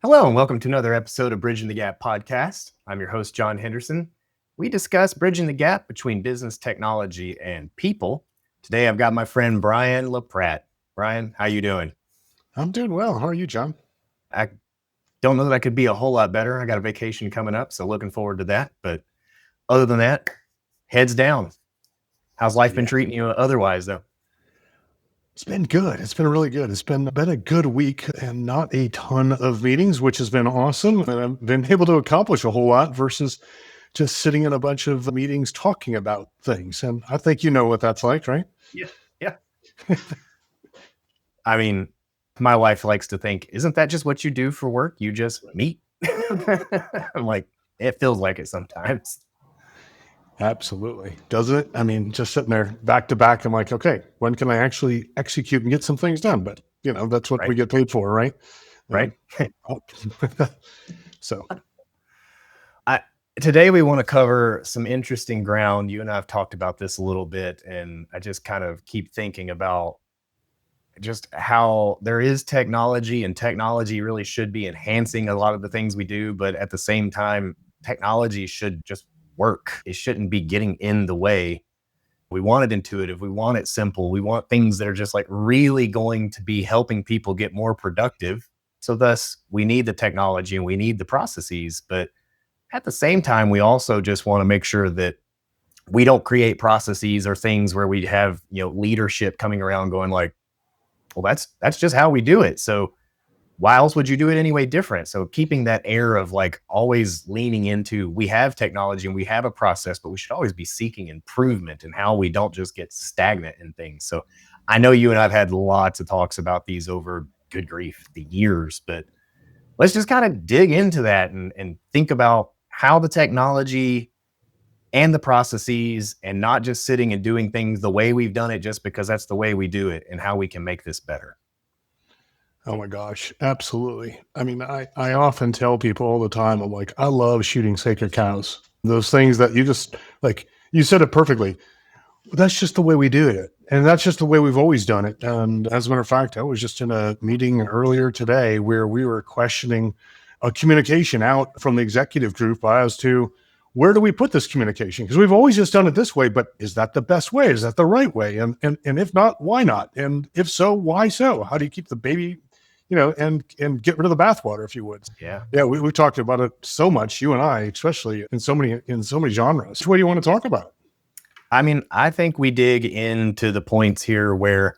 Hello, and welcome to another episode of Bridging the Gap podcast. I'm your host, John Henderson. We discuss bridging the gap between business, technology, and people. Today, I've got my friend Brian LaPratt. Brian, how you doing? I'm doing well. How are you, John? I don't know that I could be a whole lot better. I got a vacation coming up, so looking forward to that. But other than that, heads down. How's life been Yeah, treating you otherwise, though? it's been good. It's been really good. It's been a good week and not a ton of meetings, which has been awesome. And I've been able to accomplish a whole lot versus just sitting in a bunch of meetings talking about things. And I think you know what that's like, right? Yeah. Yeah. I mean, my wife likes to think, isn't that just what you do for work? You just meet. I'm like, it feels like it sometimes. Absolutely. Doesn't it? I mean, just sitting there back to back, I'm like, okay, when can I actually execute and get some things done? But, that's what Right. we get paid for, right? Right. Oh, so, I Today we want to cover some interesting ground. You and I have talked about this a little bit, and I just kind of keep thinking about just how there is technology, and technology really should be enhancing a lot of the things we do, but at the same time, technology should just work. It shouldn't be getting in the way. We want it intuitive, we want it simple, we want things that are just like really going to be helping people get more productive. So thus we need the technology and we need the processes, but at the same time, we also just want to make sure that we don't create processes or things where we have, leadership coming around going like, well, that's just how we do it. So why else would you do it anyway different? So keeping that air of like always leaning into, we have technology and we have a process, but we should always be seeking improvement in how we don't just get stagnant in things. So I know you and I've had lots of talks about these over, good grief, the years, but let's just kind of dig into that and think about how the technology and the processes, and not just sitting and doing things the way we've done it just because that's the way we do it, and how we can make this better. oh my gosh, absolutely. I mean, I often tell people all the time, I'm like, I love shooting sacred cows. Those things that you just like, you said it perfectly. That's just the way we do it. And that's just the way we've always done it. And as a matter of fact, I was just in a meeting earlier today where we were questioning a communication out from the executive group as to where do we put this communication? Because we've always just done it this way, but is that the best way? Is that the right way? And if not, why not? And if so, why so? How do you keep the baby, and get rid of the bathwater, if you would? Yeah. Yeah, we talked about it so much, you and I, especially in so many genres. What do you want to talk about? I mean, I think we dig into the points here where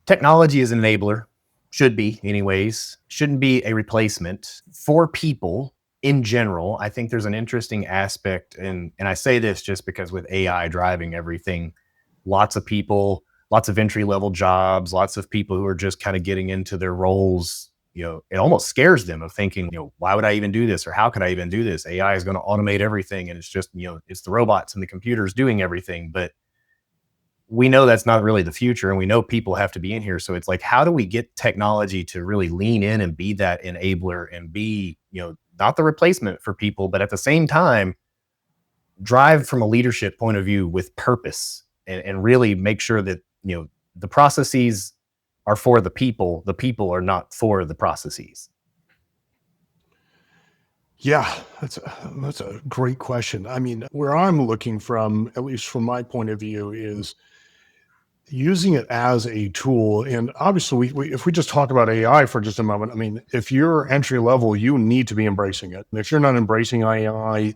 technology is an enabler, should be, anyways, shouldn't be a replacement for people in general. I think there's an interesting aspect, and I say this just because with AI driving everything, lots of people, lots of entry level jobs, lots of people who are just kind of getting into their roles. It almost scares them of thinking, why would I even do this, or how could I even do this? AI is going to automate everything, and it's just, it's the robots and the computers doing everything. But we know that's not really the future, and we know people have to be in here. So it's like, how do we get technology to really lean in and be that enabler and be, not the replacement for people, but at the same time drive from a leadership point of view with purpose, and really make sure that, the processes are for the people are not for the processes. Yeah, that's a great question. I mean, where I'm looking from, at least from my point of view, is using it as a tool. And obviously, if we just talk about AI for just a moment, I mean, if you're entry level, you need to be embracing it. And if you're not embracing AI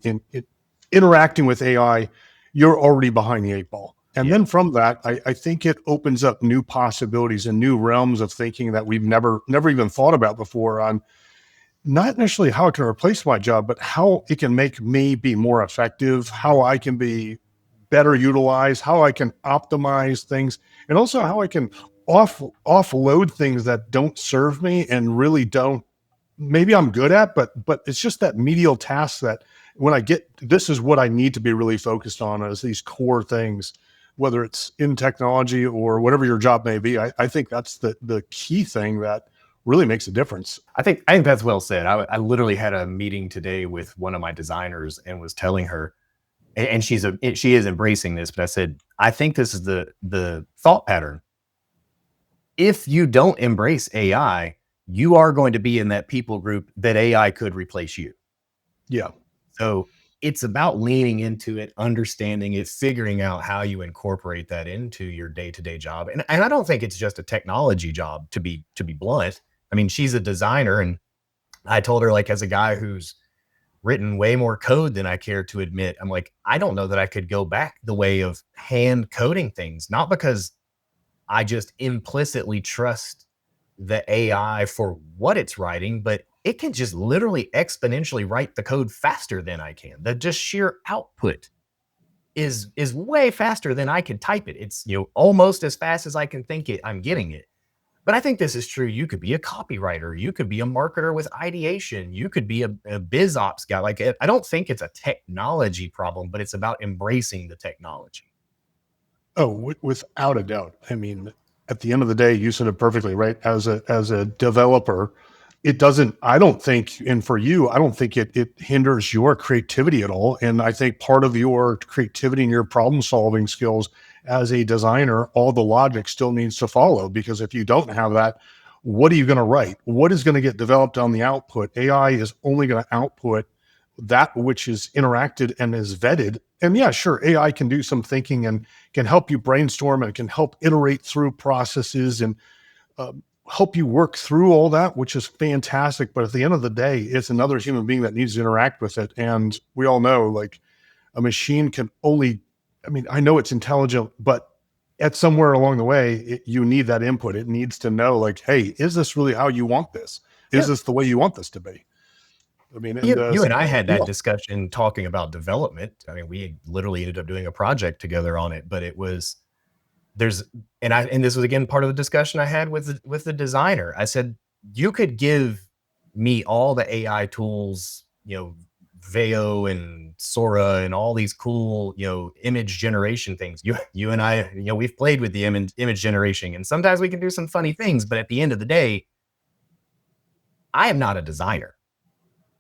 interacting with AI, you're already behind the eight ball. And Yeah. then from that, I think it opens up new possibilities and new realms of thinking that we've never even thought about before on not necessarily how it can replace my job, but how it can make me be more effective, how I can be better utilized, how I can optimize things, and also how I can offload things that don't serve me and really don't maybe I'm good at, but it's just that medial task that when I get this is what I need to be really focused on as these core things, whether it's in technology or whatever your job may be. I think that's the key thing that really makes a difference. I think that's well said. I literally had a meeting today with one of my designers and was telling her, and she is embracing this, but I said, I think this is the thought pattern. If you don't embrace AI, you are going to be in that people group that AI could replace you. Yeah. So it's about leaning into it, understanding it, figuring out how you incorporate that into your day-to-day job. And I don't think it's just a technology job, to be blunt. I mean, she's a designer, and I told her, like, as a guy who's written way more code than I care to admit, I'm like, I don't know that I could go back the way of hand coding things, not because I just implicitly trust the AI for what it's writing, but it can just literally exponentially write the code faster than I can. The just sheer output is way faster than I can type it. It's, almost as fast as I can think it, I'm getting it. But I think this is true. You could be a copywriter, you could be a marketer with ideation, you could be a biz ops guy. Like, I don't think it's a technology problem, but it's about embracing the technology. Oh, without a doubt. I mean, at the end of the day, you said it perfectly, right? As a developer, it doesn't. I don't think, and for you, I don't think it hinders your creativity at all. And I think part of your creativity and your problem solving skills as a designer, all the logic still needs to follow. Because if you don't have that, what are you going to write? What is going to get developed on the output? AI is only going to output that which is interacted and is vetted. And yeah, sure, AI can do some thinking and can help you brainstorm and can help iterate through processes and uh, help you work through all that, which is fantastic. But at the end of the day, it's another human being that needs to interact with it. And we all know, like, a machine can only, I mean, I know it's intelligent, but at somewhere along the way, you need that input. It needs to know, like, hey, is this really how you want this? Is Yeah. this the way you want this to be? I mean, and You and I had yeah, that discussion talking about development. I mean, we literally ended up doing a project together on it, but it was there's and this was again part of the discussion I had with the designer. I said, you could give me all the AI tools, Veo and Sora and all these cool, image generation things. You and I, we've played with the image generation, and sometimes we can do some funny things, but at the end of the day, I am not a designer.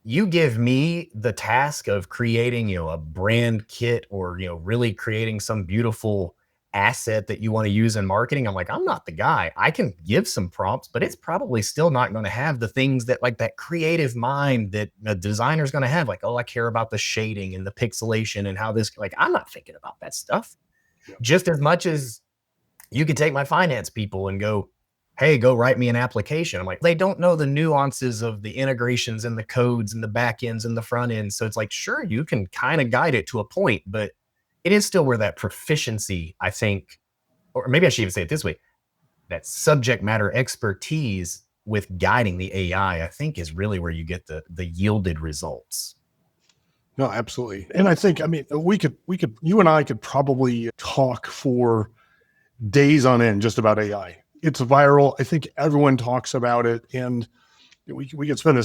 You give me the task of creating, a brand kit, or, really creating some beautiful asset that you want to use in marketing. I'm like, I'm not the guy. I can give some prompts, but it's probably still not going to have the things that, like, that creative mind that a designer's going to have. Like, oh, I care about the shading and the pixelation and how this, like, I'm not thinking about that stuff yeah. just as much as you could take my finance people and go, hey, go write me an application. I'm like, they don't know the nuances of the integrations and the codes and the back ends and the front ends. So it's like, sure, you can kind of guide it to a point, but it is still where that proficiency, I think, or maybe I should even say it this way, that subject matter expertise with guiding the AI, I think, is really where you get the yielded results. No, absolutely. And I think, I mean, you and I could probably talk for days on end just about AI. It's viral. I think everyone talks about it. And we could spend we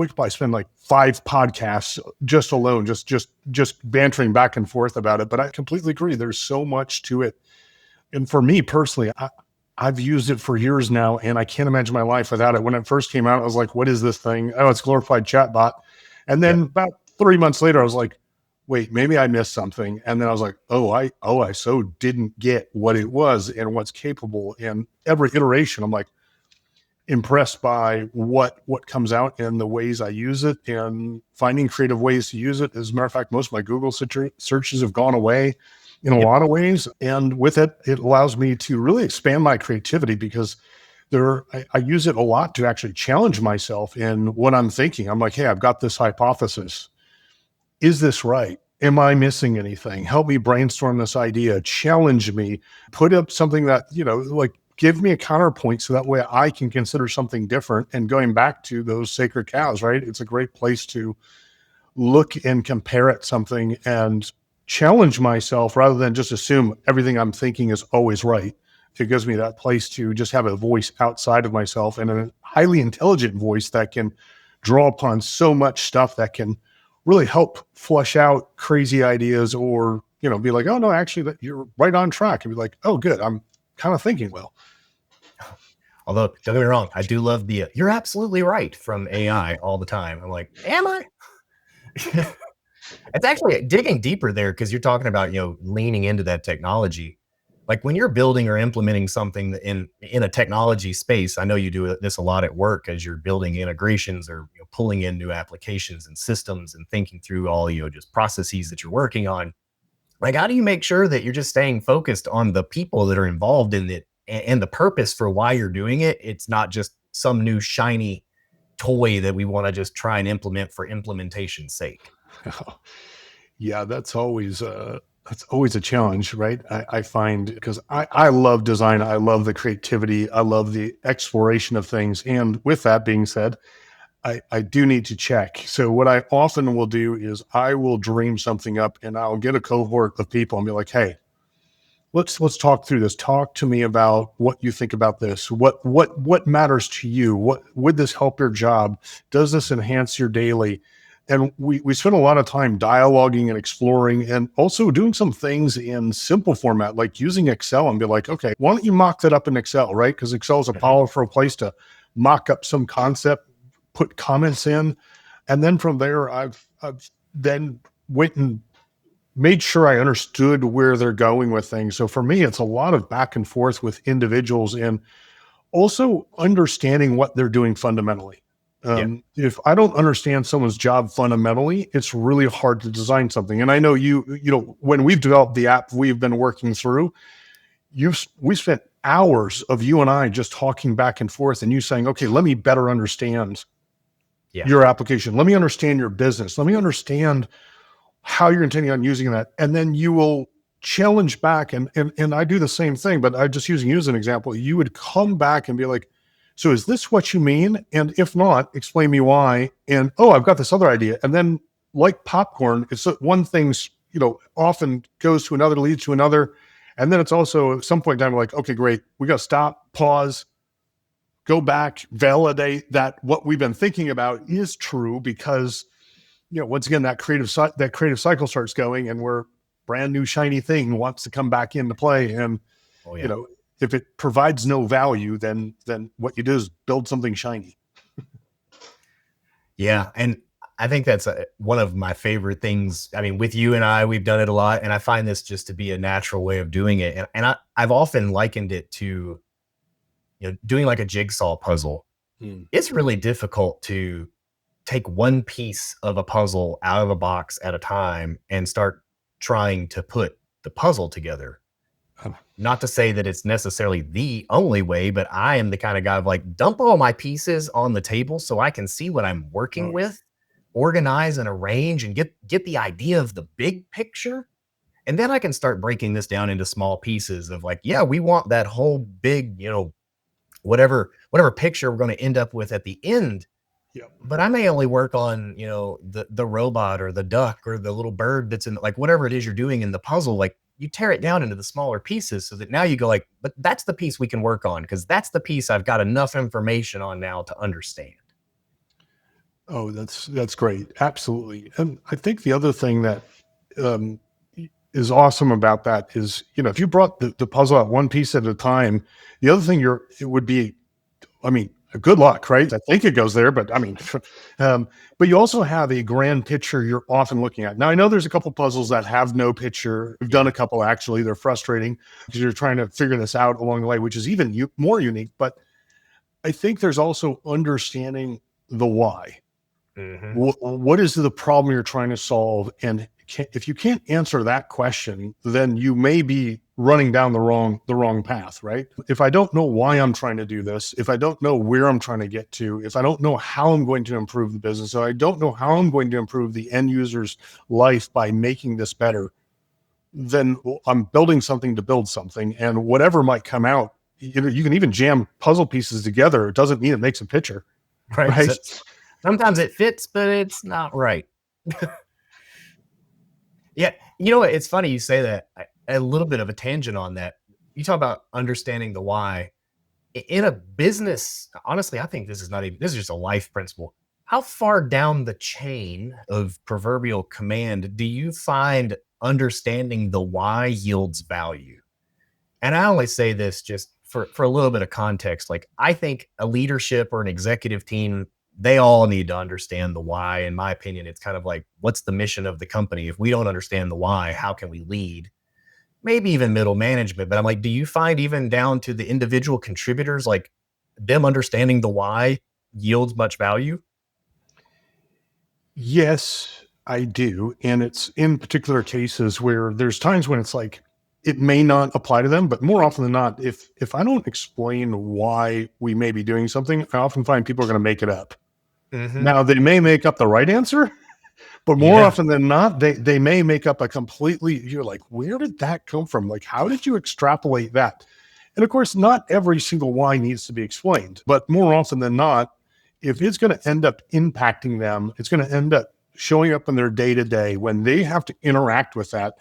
could probably spend like 5 podcasts just alone, just bantering back and forth about it. But I completely agree. There's so much to it. And for me personally, I've used it for years now, and I can't imagine my life without it. When it first came out, I was like, what is this thing? Oh, it's a glorified chatbot. And Yep. then about 3 months later, I was like, wait, maybe I missed something. And then I was like, I so didn't get what it was and what's capable. And every iteration, I'm like impressed by what comes out and the ways I use it and finding creative ways to use it. As a matter of fact, most of my Google searches have gone away in a Yep. lot of ways. And with it, it allows me to really expand my creativity because I use it a lot to actually challenge myself in what I'm thinking. I'm like, hey, I've got this hypothesis. Is this right? Am I missing anything? Help me brainstorm this idea, challenge me, put up something that, like, give me a counterpoint so that way I can consider something different. And going back to those sacred cows, right? It's a great place to look and compare at something and challenge myself rather than just assume everything I'm thinking is always right. It gives me that place to just have a voice outside of myself and a highly intelligent voice that can draw upon so much stuff that can really help flush out crazy ideas or, be like, oh no, actually that you're right on track and be like, oh good, I'm kind of thinking well. Although, don't get me wrong, I do love the "you're absolutely right" from AI all the time. I'm like, am I? It's actually digging deeper there because you're talking about, leaning into that technology. Like when you're building or implementing something in a technology space, I know you do this a lot at work as you're building integrations or pulling in new applications and systems and thinking through all just processes that you're working on. Like, how do you make sure that you're just staying focused on the people that are involved in it and the purpose for why you're doing it? It's not just some new shiny toy that we want to just try and implement for implementation's sake. Yeah, that's always a challenge, right? I find because I love design, I love the creativity, I love the exploration of things. And with that being said, I do need to check. So what I often will do is I will dream something up and I'll get a cohort of people and be like, hey, let's talk through this. Talk to me about what you think about this. What matters to you? What would this help your job? Does this enhance your daily? And we spend a lot of time dialoguing and exploring and also doing some things in simple format, like using Excel and be like, okay, why don't you mock that up in Excel, right? Because Excel is a Mhm. powerful place to mock up some concept, put comments in. And then from there, I've then went and made sure I understood where they're going with things. So for me, it's a lot of back and forth with individuals and also understanding what they're doing fundamentally. Yeah. If I don't understand someone's job fundamentally, it's really hard to design something. And I know when we've developed the app we've been working through, we spent hours of you and I just talking back and forth and you saying, okay, let me better understand Yeah. your application. Let me understand your business. Let me understand how you're intending on using that. And then you will challenge back. And I do the same thing, but I'm just using you as an example. You would come back and be like, so is this what you mean? And if not, explain me why. And oh, I've got this other idea. And then like popcorn, it's one thing's, often goes to another, leads to another. And then it's also at some point in time, like, okay, great. We got to stop, pause, go back, validate that what we've been thinking about is true because once again, that creative cycle starts going, and we're brand new shiny thing wants to come back into play. And Oh you yeah. know, if it provides no value, then what you do is build something shiny. Yeah, and I think that's one of my favorite things. I mean, with you and I, we've done it a lot, and I find this just to be a natural way of doing it. I've often likened it to doing like a jigsaw puzzle. Hmm. It's really difficult to take one piece of a puzzle out of a box at a time and start trying to put the puzzle together. Not to say that it's necessarily the only way, but I am the kind of guy of like, dump all my pieces on the table so I can see what I'm working Oh, with, organize and arrange and get the idea of the big picture. And then I can start breaking this down into small pieces of like, yeah, we want that whole big, whatever picture we're going to end up with at the end. yep. But I may only work on, the robot or the duck or the little bird that's in like whatever it is you're doing in the puzzle. Like you tear it down into the smaller pieces so that now you go like, but that's the piece we can work on because that's the piece I've got enough information on now to understand. Oh, that's great. Absolutely. And I think the other thing that um, is awesome about that is, if you brought the puzzle out one piece at a time, the other thing it would be, I mean, good luck, right? I think it goes there, but I mean, but you also have a grand picture you're often looking at. Now, I know there's a couple puzzles that have no picture. We've done Yeah. a couple actually. They're frustrating because you're trying to figure this out along the way, which is even more unique. But I think there's also understanding the why. Hmm. What is the problem you're trying to solve? And if you can't answer that question, then you may be running down the wrong path, right? If I don't know why I'm trying to do this, if I don't know where I'm trying to get to, if I don't know how I'm going to improve the business, so I don't know how I'm going to improve the end user's life by making this better, then I'm building something to build something, and whatever might come out, you can even jam puzzle pieces together. It doesn't mean it makes a picture, Right. right? So sometimes it fits, but it's not right. Yeah. You know what? It's funny you say that. A little bit of a tangent on that. You talk about understanding the why in a business. Honestly, I think this is just a life principle. How far down the chain of proverbial command do you find understanding the why yields value? And I only say this just for a little bit of context. Like I think a leadership or an executive team, they all need to understand the why. In my opinion, it's kind of like, what's the mission of the company? If we don't understand the why, how can we lead? maybe even middle management, but I'm like, do you find even down to the individual contributors, like them understanding the why yields much value? Yes, I do. And it's in particular cases where there's times when it's like it may not apply to them, but more often than not, if I don't explain why we may be doing something, I often find people are going to make it up. Hmm. Now they may make up the right answer, but more Yeah. often than not, they may make up a completely, you're like, where did that come from? Like, how did you extrapolate that? And of course, not every single why needs to be explained, but more often than not, if it's going to end up impacting them, it's going to end up showing up in their day to day when they have to interact with that.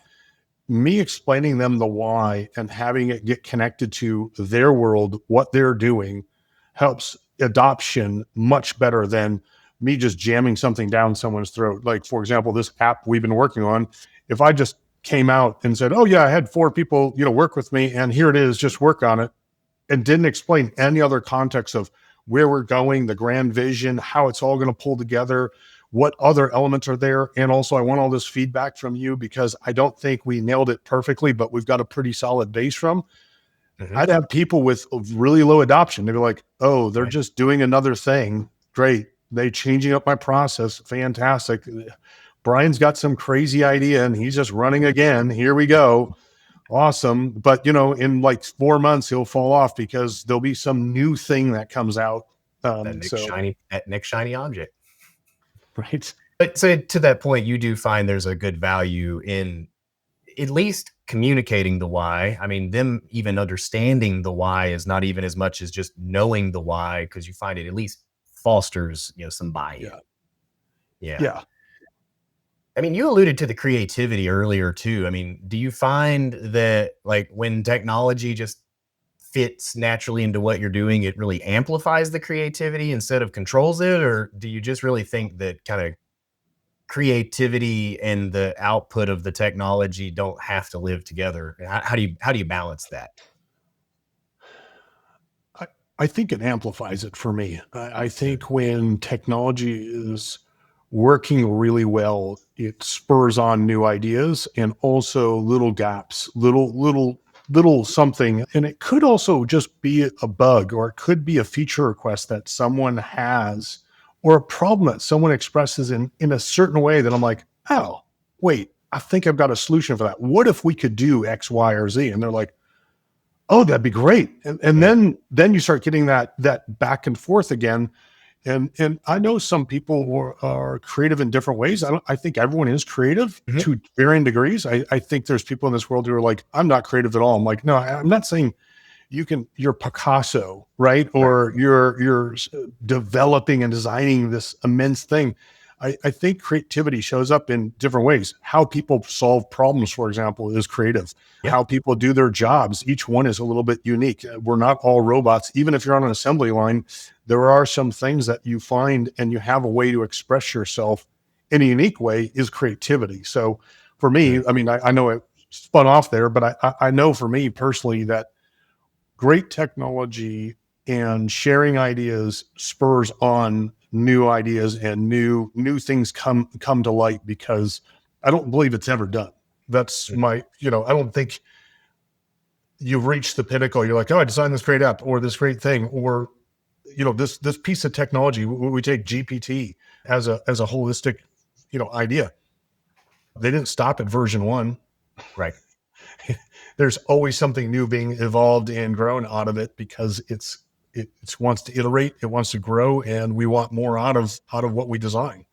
Me explaining them the why and having it get connected to their world, what they're doing, helps adoption much better than me just jamming something down someone's throat. Like, for example, this app we've been working on, if I just came out and said, oh, yeah, I had 4 people, work with me, and here it is, just work on it, and didn't explain any other context of where we're going, the grand vision, how it's all going to pull together, what other elements are there. And also, I want all this feedback from you because I don't think we nailed it perfectly, but we've got a pretty solid base from. Hmm. I'd have people with really low adoption. They'd be like, oh, they're Right. just doing another thing. Great. They changing up my process. Fantastic. Brian's got some crazy idea and he's just running again. Here we go. Awesome. But in like 4 months, he'll fall off because there'll be some new thing that comes out. So That next shiny object. right. But so to that point, you do find there's a good value in at least communicating the why. I mean, them even understanding the why is not even as much as just knowing the why, because you find it at least fosters, some buy-in. Yeah. Yeah. Yeah. I mean, you alluded to the creativity earlier too. I mean, do you find that like when technology just fits naturally into what you're doing, it really amplifies the creativity instead of controls it? Or do you just really think that kind of creativity and the output of the technology don't have to live together? How do you balance that? I, I think it amplifies it for me. I Mm. think when technology is working really well, it spurs on new ideas and also little gaps, little something. And it could also just be a bug or it could be a feature request that someone has or a problem that someone expresses in a certain way that I'm like, oh, wait, I think I've got a solution for that. What if we could do X, Y, or Z? And they're like, oh, that'd be great. And Mm. then you start getting that back and forth again. And I know some people are creative in different ways. I think everyone is creative Mhm. to varying degrees. I think there's people in this world who are like, I'm not creative at all. I'm like, no, I'm not saying you're Picasso, right? Right. Or you're developing and designing this immense thing. I think creativity shows up in different ways. How people solve problems, for example, is creative. Yeah. How people do their jobs, each one is a little bit unique. We're not all robots. Even if you're on an assembly line, there are some things that you find and you have a way to express yourself in a unique way is creativity. So for me, Mm. I mean, I know it spun off there, but I know for me personally that great technology and sharing ideas spurs on new ideas and new things come to light because I don't believe it's ever done. That's Mm. my, I don't think you've reached the pinnacle. You're like, oh, I designed this great app or this great thing, or this piece of technology. We take GPT as a holistic, idea. They didn't stop at version 1. Right. There's always something new being evolved and grown out of it because it wants to iterate, it wants to grow, and we want more out of what we design.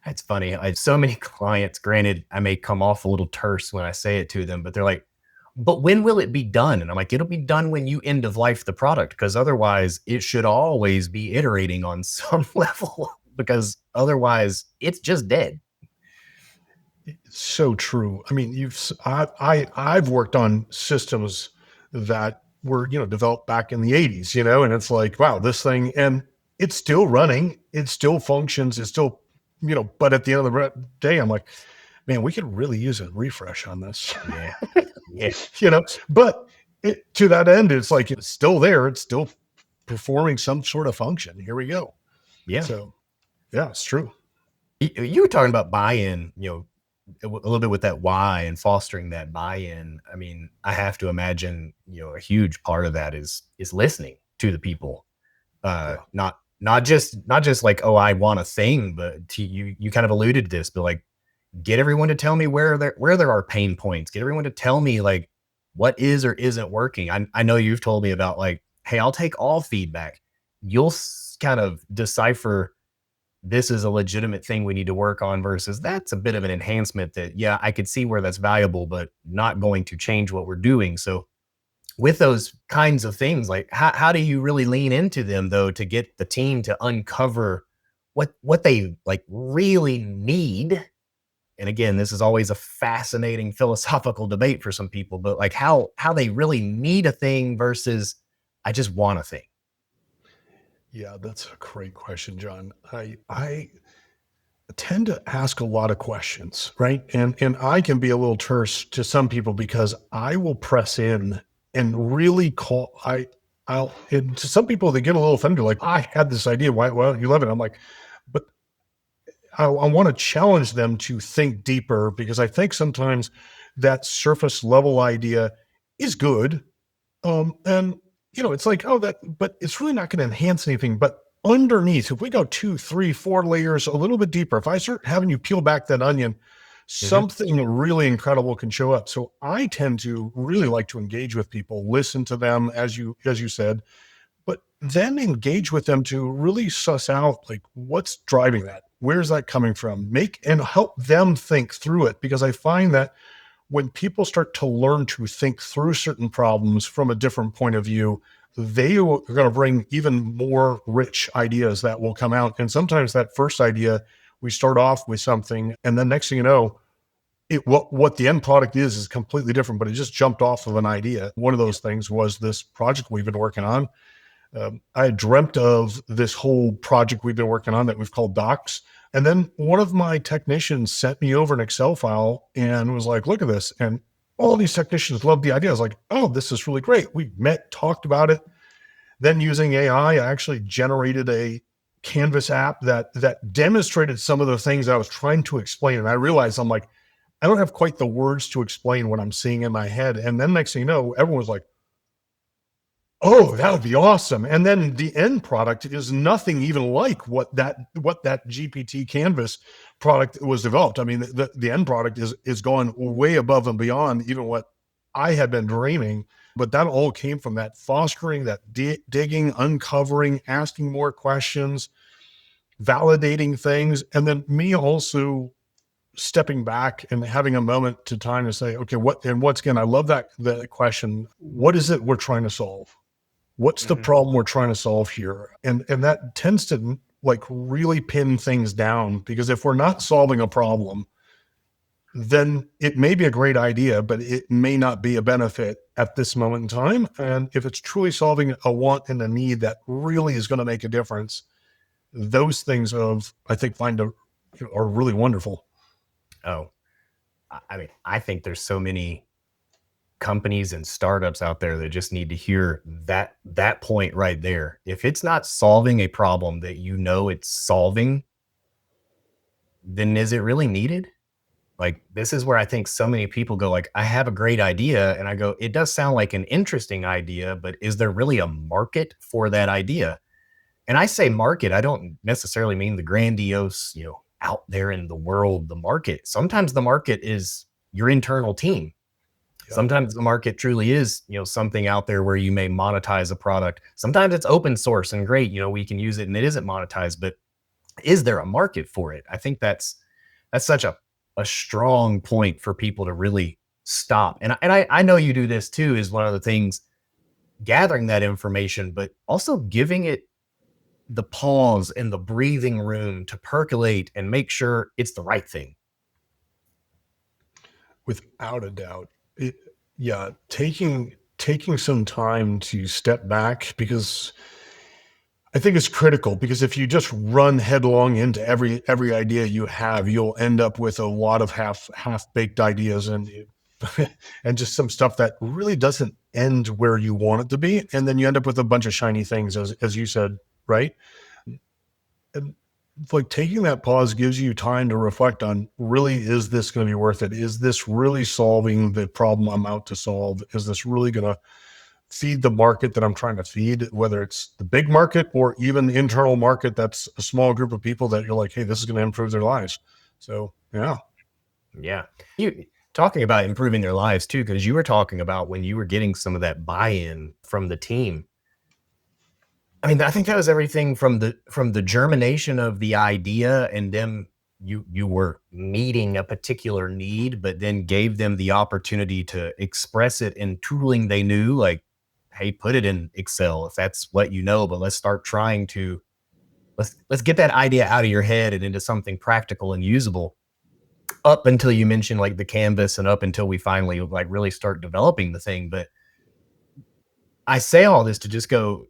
That's funny. I have so many clients, granted, I may come off a little terse when I say it to them, but they're like, but when will it be done? And I'm like, it'll be done when you end of life the product, because otherwise it should always be iterating on some level, because otherwise it's just dead. It's so true. I mean, I've worked on systems that were developed back in the 80s, and it's like, wow, this thing, and it's still running, it still functions, it's still, but at the end of the day, I'm like, man, we could really use a refresh on this. Yeah. Yeah. But to that end, it's like it's still there, it's still performing some sort of function. Here we go. Yeah. So yeah, it's true. You were talking about buy-in, a little bit with that why and fostering that buy-in. I mean, I have to imagine, a huge part of that is listening to the people. Yeah. Not just like, oh, I want a thing, but to you kind of alluded to this, but like get everyone to tell me where there are pain points. Get everyone to tell me like what is or isn't working. I know you've told me about like, hey, I'll take all feedback. You'll kind of decipher this is a legitimate thing we need to work on versus that's a bit of an enhancement that, yeah, I could see where that's valuable, but not going to change what we're doing. So with those kinds of things, like how do you really lean into them though to get the team to uncover what they like really need? And again, this is always a fascinating philosophical debate for some people, but like how they really need a thing versus I just want a thing. Yeah, that's a great question, John. I tend to ask a lot of questions, right? And I can be a little terse to some people because I will press in and really I'll and to some people they get a little offended, like, I had this idea, why don't you love it? I'm like, but I want to challenge them to think deeper because I think sometimes that surface level idea is good, and it's like, oh, that, but it's really not going to enhance anything. But underneath, if we go 2, 3, 4 layers, a little bit deeper, if I start having you peel back that onion, Mhm. something really incredible can show up. So I tend to really like to engage with people, listen to them, as you said, but then engage with them to really suss out like what's driving that. Where's that coming from? Make and help them think through it because I find that when people start to learn to think through certain problems from a different point of view, they are going to bring even more rich ideas that will come out. And sometimes that first idea, we start off with something, and then next thing you know, what the end product is completely different, but it just jumped off of an idea. One of Yeah. those things was this project we've been working on. I had dreamt of this whole project we've been working on that we've called Docs. And then one of my technicians sent me over an Excel file and was like, look at this. And all these technicians loved the idea. I was like, oh, this is really great. We met, talked about it. Then using AI, I actually generated a Canvas app that demonstrated some of the things I was trying to explain. And I realized I'm like, I don't have quite the words to explain what I'm seeing in my head. And then next thing you know, everyone was like, oh, that would be awesome. And then the end product is nothing even like what that GPT Canvas product was developed. I mean, the end product is going way above and beyond even what I had been dreaming. But that all came from that fostering, that digging, uncovering, asking more questions, validating things, and then me also stepping back and having a moment to time to say, okay, what's again, I love that question. What is it we're trying to solve? What's the Mhm. problem we're trying to solve here? And that tends to like really pin things down because if we're not solving a problem, then it may be a great idea, but it may not be a benefit at this moment in time. And if it's truly solving a want and a need that really is going to make a difference, those things of I think are really wonderful. Oh, I mean, I think there's so many companies and startups out there that just need to hear that point right there. If it's not solving a problem that it's solving, then is it really needed? Like this is where I think so many people go like I have a great idea and I go it does sound like an interesting idea, but is there really a market for that idea? And I say market, I don't necessarily mean the grandiose, out there in the world, the market. Sometimes the market is your internal team. Yeah. Sometimes the market truly is, something out there where you may monetize a product. Sometimes it's open source and great, we can use it and it isn't monetized, but is there a market for it? I think that's such a strong point for people to really stop. And I know you do this too, is one of the things gathering that information, but also giving it the pause and the breathing room to percolate and make sure it's the right thing. Without a doubt. Yeah, taking some time to step back because I think it's critical because if you just run headlong into every idea you have, you'll end up with a lot of half-baked ideas and just some stuff that really doesn't end where you want it to be, and then you end up with a bunch of shiny things as you said, right? And like taking that pause gives you time to reflect on, really, is this going to be worth it? Is this really solving the problem I'm out to solve? Is this really going to feed the market that I'm trying to feed, whether it's the big market or even the internal market that's a small group of people that you're like, hey, this is going to improve their lives. So, yeah. Yeah. You talking about improving their lives too, because you were talking about when you were getting some of that buy-in from the team. I mean, I think that was everything from the germination of the idea and them you were meeting a particular need, but then gave them the opportunity to express it in tooling they knew, like, hey, put it in Excel if that's what you know, but let's start trying to let's get that idea out of your head and into something practical and usable. Up until you mentioned like the canvas and up until we finally like really start developing the thing. But I say all this to just go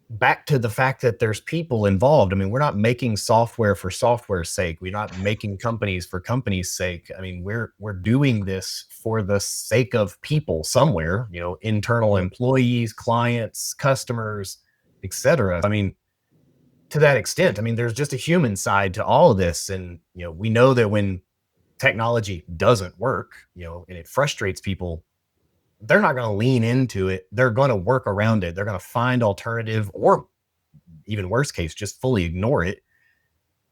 back to the fact that there's people involved. I mean, we're not making software for software's sake. We're not making companies for companies' sake. I mean, we're doing this for the sake of people somewhere, internal Yep. employees, clients, customers, etc. I mean, to that extent, I mean, there's just a human side to all of this. And, we know that when technology doesn't work, and it frustrates people, they're not going to lean into it. They're going to work around it. They're going to find alternative or even worst case, just fully ignore it.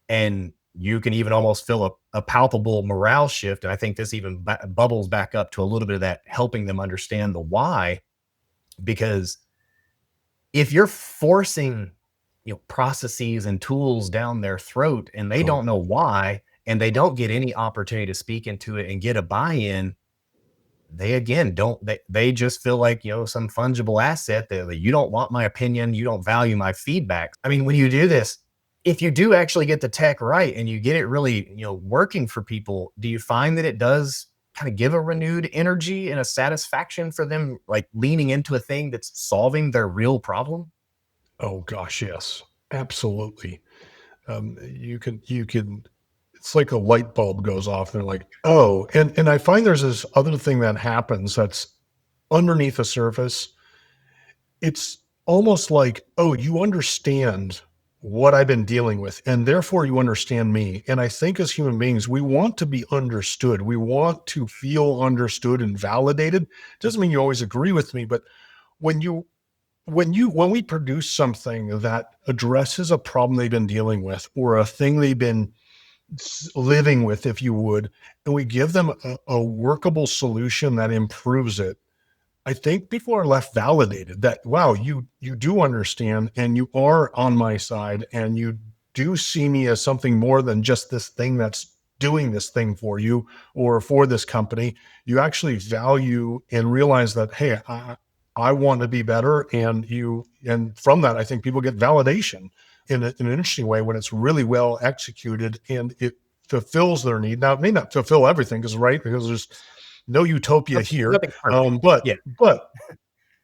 And you can even almost feel a palpable morale shift. And I think this even bubbles back up to a little bit of that helping them understand the why, because if you're forcing, processes and tools down their throat and they Totally. don't know why, and they don't get any opportunity to speak into it and get a buy-in, they again they just feel like some fungible asset that you don't want my opinion, you don't value my feedback. I mean, when you do this, if you do actually get the tech right and you get it really working for people, do you find that it does kind of give a renewed energy and a satisfaction for them, like leaning into a thing that's solving their real problem? Oh gosh, yes, absolutely. You can, it's like a light bulb goes off. And they're like, oh, and I find there's this other thing that happens that's underneath the surface. It's almost like, oh, you understand what I've been dealing with, and therefore you understand me. And I think as human beings, we want to be understood. We want to feel understood and validated. Doesn't mean you always agree with me, but when you when we produce something that addresses a problem they've been dealing with or a thing they've been living with, if you would, and we give them a workable solution that improves it, I think people are left validated that, wow, you do understand and you are on my side and you do see me as something more than just this thing that's doing this thing for you or for this company. You actually value and realize that, hey, I want to be better. And from that, I think people get validation in an interesting way when it's really well executed and it fulfills their need. Now, it may not fulfill everything because, right, because there's no utopia here. Nothing's perfect. But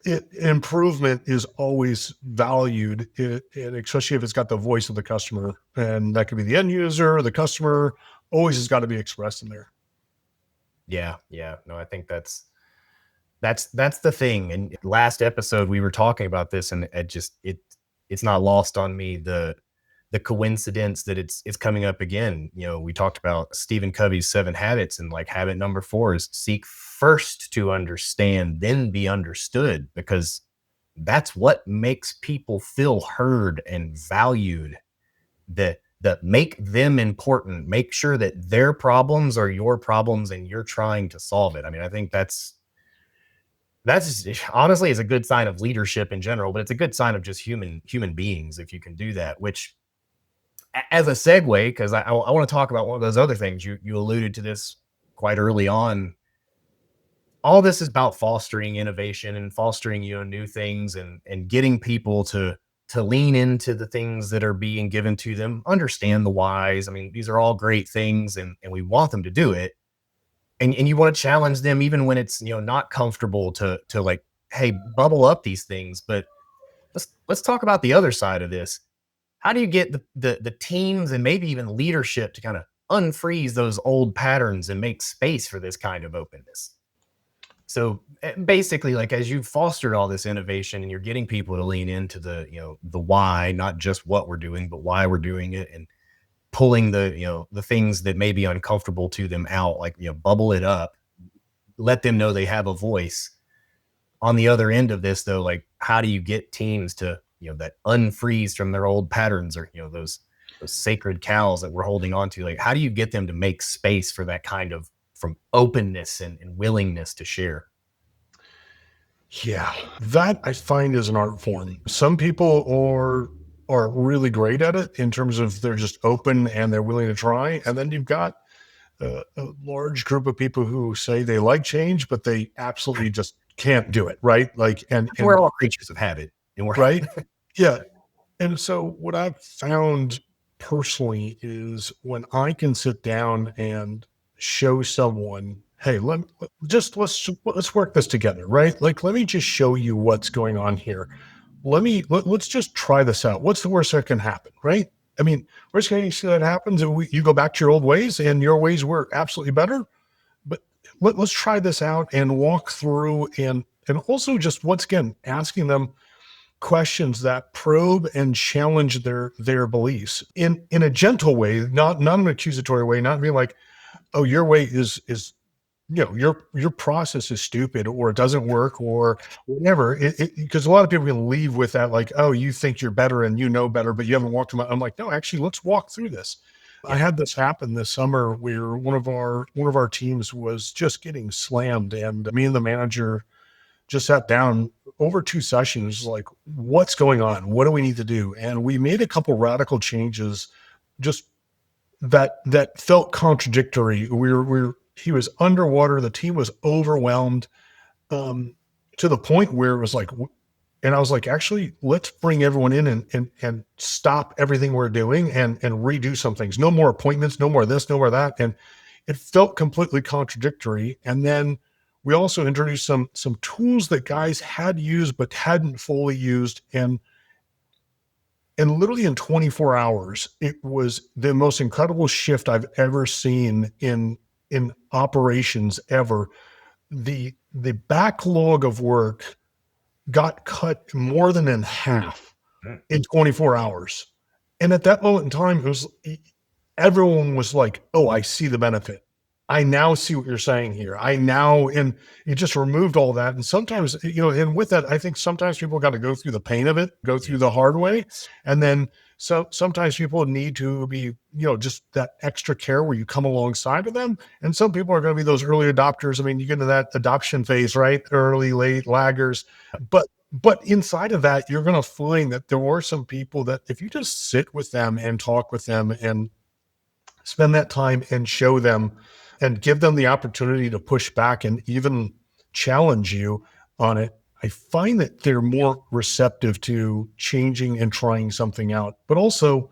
Yeah. improvement is always valued, and especially if it's got the voice of the customer, and that could be the end user, the customer. Always has got to be expressed in there. Yeah, yeah. No, I think that's the thing. And last episode we were talking about this, and it's not lost on me the coincidence that it's coming up again. We talked about Stephen Covey's 7 habits, and like habit number 4 is seek first to understand, then be understood, because that's what makes people feel heard and valued, that make them important. Make sure that their problems are your problems and you're trying to solve it. I mean, I think that's honestly is a good sign of leadership in general, but it's a good sign of just human beings if you can do that. Which, as a segue, because I want to talk about one of those other things you alluded to this quite early on. All this is about fostering innovation and fostering new things and getting people to lean into the things that are being given to them, understand the whys. I mean, these are all great things, and we want them to do it, and you want to challenge them even when it's not comfortable to like, hey, bubble up these things. But let's talk about the other side of this. How do you get the teams and maybe even leadership to kind of unfreeze those old patterns and make space for this kind of openness? So basically, like, as you've fostered all this innovation and you're getting people to lean into the why, not just what we're doing, but why we're doing it, and pulling the, the things that may be uncomfortable to them out, like, bubble it up, let them know they have a voice. On the other end of this, though, like, how do you get teams to, that unfreeze from their old patterns, or, those sacred cows that we're holding on to? Like, how do you get them to make space for that kind of, from openness and willingness to share? Yeah, that I find is an art form. Some people are really great at it in terms of they're just open and they're willing to try, and then you've got a large group of people who say they like change, but they absolutely just can't do it, right? Like, We're and all creatures of habit, and we're right, yeah. And so what I've found personally is when I can sit down and show someone, hey, let's work this together, right? Like, let me just show you what's going on here. Let's just try this out. What's the worst that can happen, right? I mean, worst case that happens, you go back to your old ways, and your ways were absolutely better. But let's try this out and walk through, and also just once again asking them questions that probe and challenge their beliefs in a gentle way, not an accusatory way, not being like, oh, your way is your process is stupid, or it doesn't work, or whatever. Because a lot of people can leave with that, like, oh, you think you're better and you know better, but you haven't walked them. I'm like, no, actually, let's walk through this. I yeah, had this happen this summer where one of our teams was just getting slammed, and me and the manager just sat down over 2 sessions, like, what's going on? What do we need to do? And we made a couple radical changes, just that felt contradictory. He was underwater. The team was overwhelmed, um, to the point where it was like, and I was like, actually, let's bring everyone in and stop everything we're doing and redo some things. No more appointments, no more this, no more that. And it felt completely contradictory. And then we also introduced some tools that guys had used but hadn't fully used. And literally in 24 hours, it was the most incredible shift I've ever seen in operations ever. The backlog of work got cut more than in half mm, in 24 hours. And at that moment in time, it was everyone was like, "Oh, I see the benefit. I now see what you're saying here. I now," and it just removed all that. And sometimes, and with that, I think sometimes people got to go through the pain of it, go through yeah, the hard way, and then sometimes people need to be, just that extra care where you come alongside of them. And some people are going to be those early adopters. I mean, you get into that adoption phase, right? Early, late, laggers, but inside of that, you're going to find that there were some people that if you just sit with them and talk with them and spend that time and show them and give them the opportunity to push back and even challenge you on it, I find that they're more receptive to changing and trying something out. But also,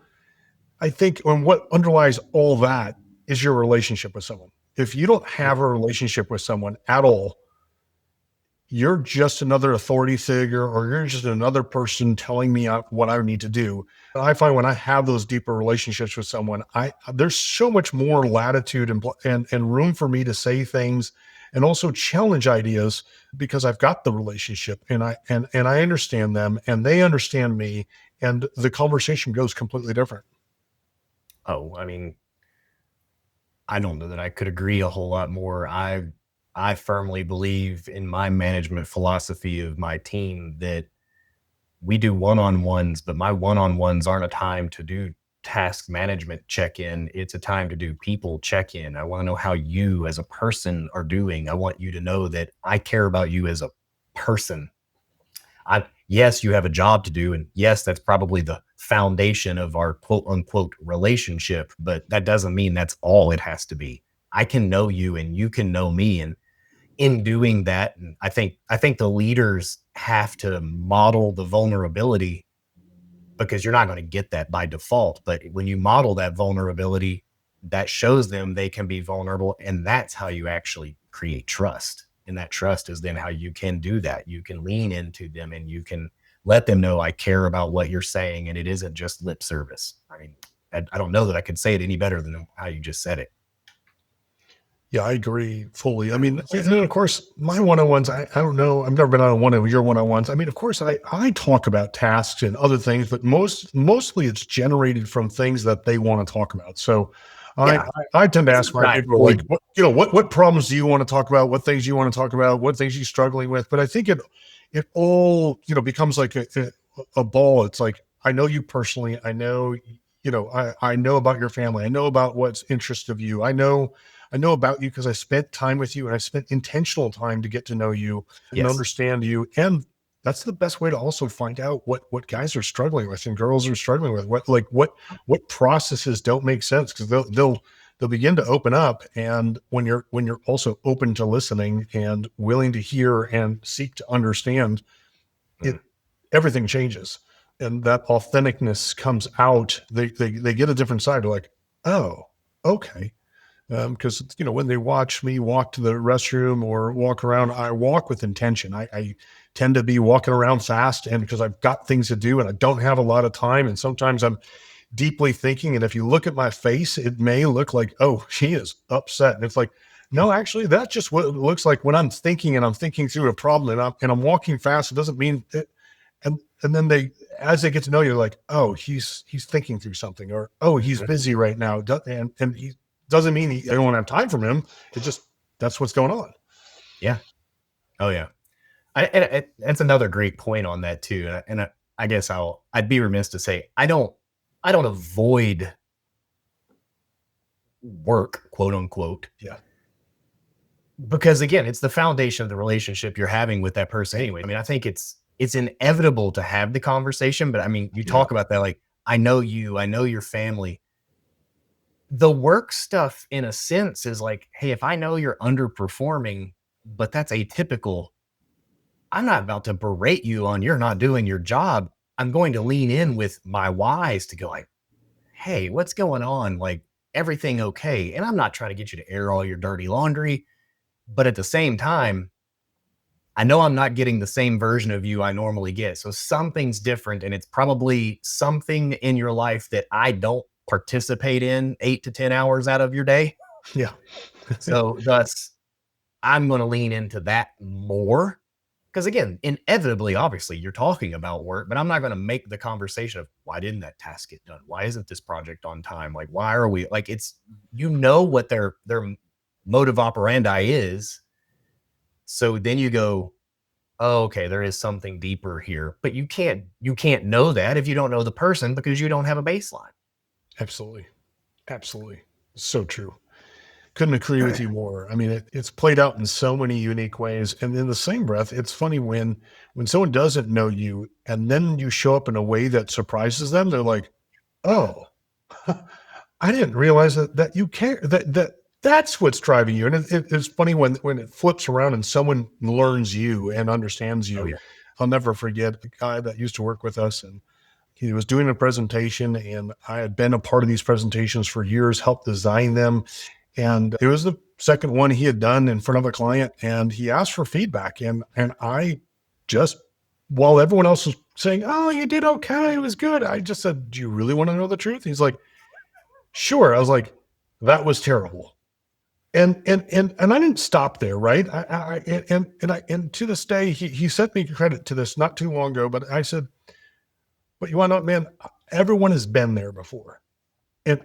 I think, and what underlies all that is your relationship with someone. If you don't yeah. have a relationship with someone at all, you're just another authority figure, or you're just another person telling me what I need to do. I find when I have those deeper relationships with someone, I there's so much more latitude and room for me to say things and also challenge ideas because I've got the relationship, and I understand them and they understand me, and the conversation goes completely different. Oh, I mean, I don't know that I could agree a whole lot more. I firmly believe in my management philosophy of my team that we do one-on-ones, but my one-on-ones aren't a time to do task management check-in. It's a time to do people check-in. I want to know how you as a person are doing. I want you to know that I care about you as a person. I Yes, you have a job to do, and yes, that's probably the foundation of our quote unquote relationship, but that doesn't mean that's all it has to be. I can know you and you can know me, and in doing that, and I think the leaders have to model the vulnerability, because you're not going to get that by default. But when you model that vulnerability, that shows them they can be vulnerable. And that's how you actually create trust. And that trust is then how you can do that. You can lean into them and you can let them know, I care about what you're saying. And it isn't just lip service. I mean, I don't know that I could say it any better than how you just said it. Yeah, I agree fully. I mean, and then of course, my one-on-ones, I don't know, I've never been on one of your one-on-ones. I mean, of course, I talk about tasks and other things, but mostly it's generated from things that they want to talk about. So Yeah, I tend to it's ask my not people like, avoiding. what problems do you want to talk about? What things you want to talk about? What things you're struggling with? But I think it all, becomes like a ball. It's like, I know you personally. I know, I know about your family. I know about what's interest of you. I know about you because I spent time with you and I spent intentional time to get to know you and Yes. understand you. And that's the best way to also find out what guys are struggling with and girls are struggling with. What processes don't make sense, because they'll begin to open up. And when you're also open to listening and willing to hear and seek to understand, it Mm, everything changes. And that authenticness comes out. They get a different side. They're like, oh, okay. Because when they watch me walk to the restroom or walk around, I walk with intention. I tend to be walking around fast, and because I've got things to do and I don't have a lot of time, and sometimes I'm deeply thinking. And if you look at my face, it may look like, oh, she is upset, and it's like, no, actually, that's just what it looks like when I'm thinking, and I'm thinking through a problem, and I'm walking fast. It doesn't mean it, and then as they get to know you, like, oh, he's thinking through something, or oh, he's mhm. busy right now, and he doesn't mean I don't have time for him. It just, that's what's going on. Yeah. Oh, yeah. That's another great point on that too. I guess I'd be remiss to say I don't avoid work, quote unquote, Yeah, because again, it's the foundation of the relationship you're having with that person anyway. I mean, I think it's inevitable to have the conversation, but I mean, you yeah, talk about that like, I know you, I know your family. The work stuff in a sense is like, hey, if I know you're underperforming, but that's atypical, I'm not about to berate you on you're not doing your job. I'm going to lean in with my whys to go like, hey, what's going on? Like, everything okay? And I'm not trying to get you to air all your dirty laundry, but at the same time, I know I'm not getting the same version of you I normally get. So something's different. And it's probably something in your life that I don't participate in 8 to 10 hours out of your day. yeah, So thus, I'm going to lean into that more. Because again, inevitably, obviously, you're talking about work, but I'm not going to make the conversation of why didn't that task get done? Why isn't this project on time? Like, why are we like it's what their motive operandi is. So then you go, oh, okay, there is something deeper here. But you can't know that if you don't know the person because you don't have a baseline. absolutely, absolutely, so true. Couldn't agree with you more. I mean, it's played out in so many unique ways. And in the same breath, it's funny when someone doesn't know you and then you show up in a way that surprises them. They're like, oh, I didn't realize that you care, that's what's driving you. And it's funny when it flips around and someone learns you and understands Oh you. yeah. I'll never forget a guy that used to work with us, and he was doing a presentation, and I had been a part of these presentations for years, helped design them. And it was the second one he had done in front of a client, and he asked for feedback. And I just, while everyone else was saying, oh, you did okay, it was good, I just said, do you really want to know the truth? He's like, sure. I was like, that was terrible. And I didn't stop there, right? And to this day, he sent me credit to this not too long ago, but I said, but you want to know, man, everyone has been there before. And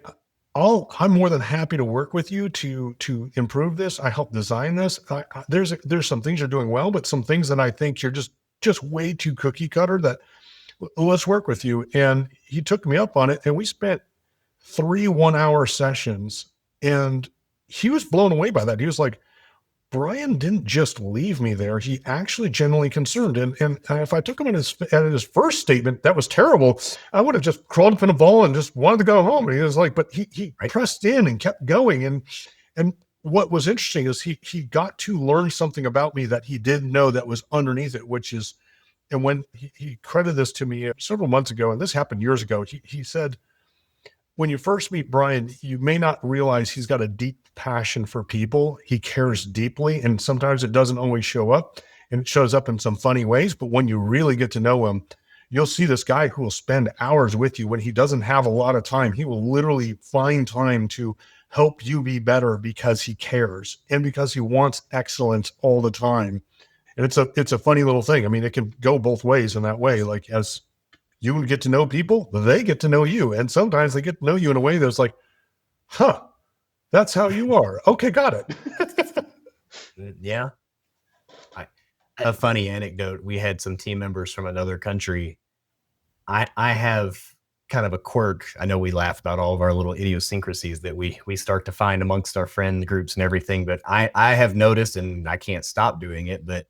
I'm more than happy to work with you to improve this. I help design this. There's some things you're doing well, but some things that I think you're just way too cookie cutter. That let's work with you. And he took me up on it, and we spent 3 1-hour sessions, and he was blown away by that. He was like, Brian didn't just leave me there. He actually genuinely concerned. And if I took him at his first statement, that was terrible, I would have just crawled up in a ball and just wanted to go home. And he was like, but he Right. pressed in and kept going. And what was interesting is he got to learn something about me that he didn't know that was underneath it, which is, and when he credited this to me several months ago, and this happened years ago, he said, when you first meet Brian, you may not realize he's got a deep passion for people. He cares deeply, and sometimes it doesn't always show up, and it shows up in some funny ways. But when you really get to know him, you'll see this guy who will spend hours with you when he doesn't have a lot of time. He will literally find time to help you be better because he cares and because he wants excellence all the time. And it's a funny little thing. I mean, it can go both ways in that way. Like, as you get to know people, they get to know you. And sometimes they get to know you in a way that's like, huh, that's how you are. Okay, got it. Yeah. A funny anecdote. We had some team members from another country. I have kind of a quirk. I know we laugh about all of our little idiosyncrasies that we start to find amongst our friend groups and everything, but I have noticed, and I can't stop doing it, but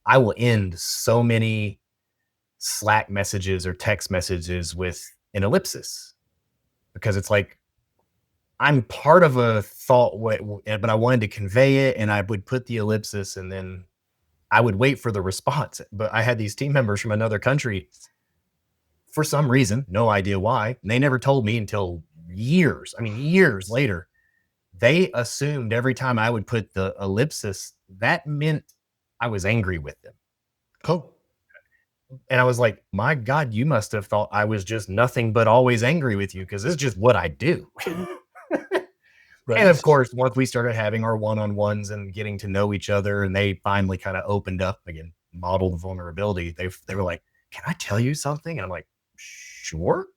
I will end so many Slack messages or text messages with an ellipsis, because it's like I'm part of a thought, but I wanted to convey it, and I would put the ellipsis, and then I would wait for the response. But I had these team members from another country, for some reason, no idea why. And they never told me until years later. They assumed every time I would put the ellipsis, that meant I was angry with them. Oh, And I was like, my God, you must have thought I was just nothing but always angry with you, because it's just what I do. right. And of course, once we started having our one-on-ones and getting to know each other, and they finally kind of opened up again, modeled vulnerability, they were like, can I tell you something? And I'm like, sure.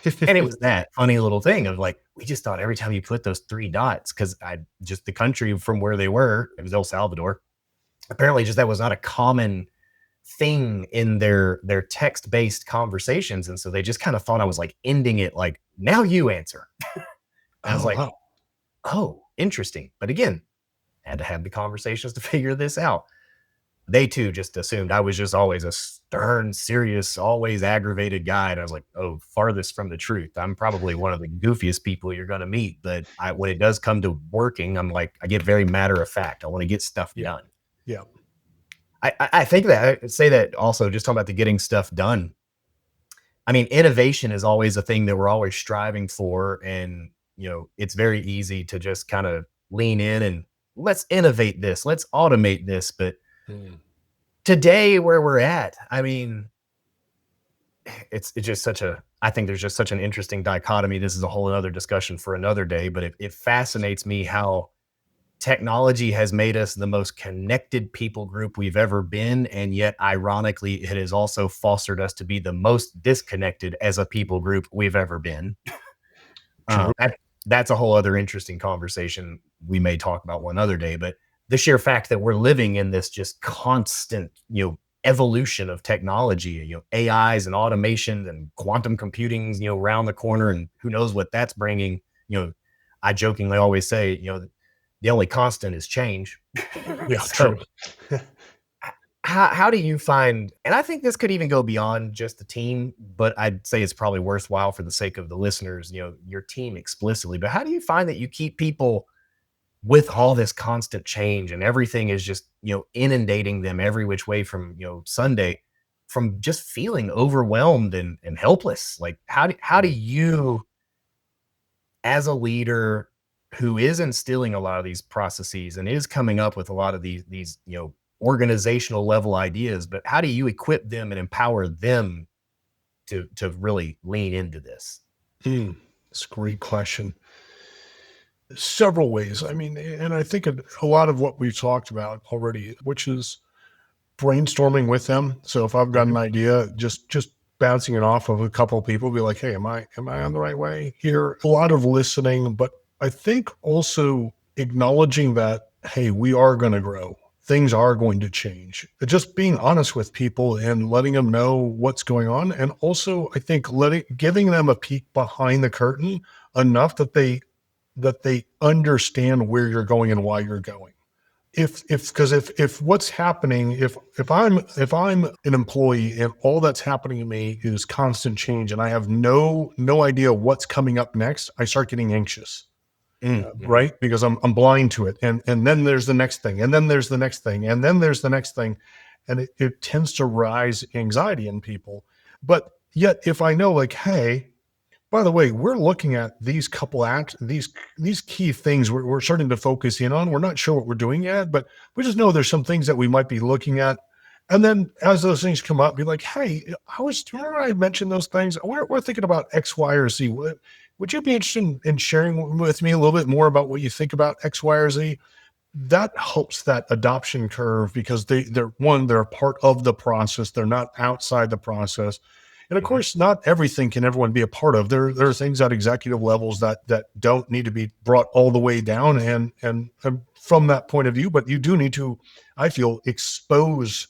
And it was that funny little thing of like, we just thought every time you put those three dots, because I just, the country from where they were, it was El Salvador. Apparently, just that was not a common thing in their text-based conversations. And so they just kind of thought I was like ending it like, now you answer. I was like, wow. oh, interesting. But again, had to have the conversations to figure this out. They too just assumed I was just always a stern, serious, always aggravated guy. And I was like, oh, farthest from the truth. I'm probably one of the goofiest people you're going to meet. But when it does come to working, I'm like, I get very matter of fact. I want to get stuff done. Yeah. I think that I say that also, just talking about the getting stuff done. I mean, innovation is always a thing that we're always striving for. And, it's very easy to just kind of lean in and let's innovate this, let's automate this. But today, where we're at, I mean, it's just I think there's just such an interesting dichotomy. This is a whole other discussion for another day, but it fascinates me how technology has made us the most connected people group we've ever been. And yet, ironically, it has also fostered us to be the most disconnected as a people group we've ever been. That's a whole other interesting conversation we may talk about one other day. But the sheer fact that we're living in this just constant, evolution of technology, AIs and automation and quantum computing, around the corner, and who knows what that's bringing. I jokingly always say, the only constant is change. Yeah, So, true. how do you find, and I think this could even go beyond just the team, but I'd say it's probably worthwhile for the sake of the listeners, your team explicitly, but how do you find that you keep people with all this constant change and everything is just, inundating them every which way from, Sunday, from just feeling overwhelmed and helpless? Like, how do you, as a leader who is instilling a lot of these processes and is coming up with a lot of these, organizational level ideas, but how do you equip them and empower them to really lean into this? It's a great question. Several ways. I mean, and I think a lot of what we've talked about already, which is brainstorming with them. So if I've got an idea, just bouncing it off of a couple of people, be like, hey, am I on the right way here? A lot of listening, but I think also acknowledging that, hey, we are going to grow. Things are going to change. Just being honest with people and letting them know what's going on. And also, I think giving them a peek behind the curtain enough that they understand where you're going and why you're going. If what's happening, if I'm an employee and all that's happening to me is constant change and I have no idea what's coming up next, I start getting anxious. Right? Because I'm blind to it. And then there's the next thing. And then there's the next thing. And then there's the next thing. And it tends to rise anxiety in people. But yet if I know, like, hey, by the way, we're looking at these these key things we're starting to focus in on. We're not sure what we're doing yet, but we just know there's some things that we might be looking at. And then as those things come up, be like, hey, remember I mentioned those things? We're thinking about X, Y, or Z. Would you be interested in sharing with me a little bit more about what you think about X, Y, or Z? That helps that adoption curve because they're a part of the process. They're not outside the process. And of Mhm. course, not everything can everyone be a part of. There are things at executive levels that don't need to be brought all the way down and from that point of view, but you do need to, I feel, expose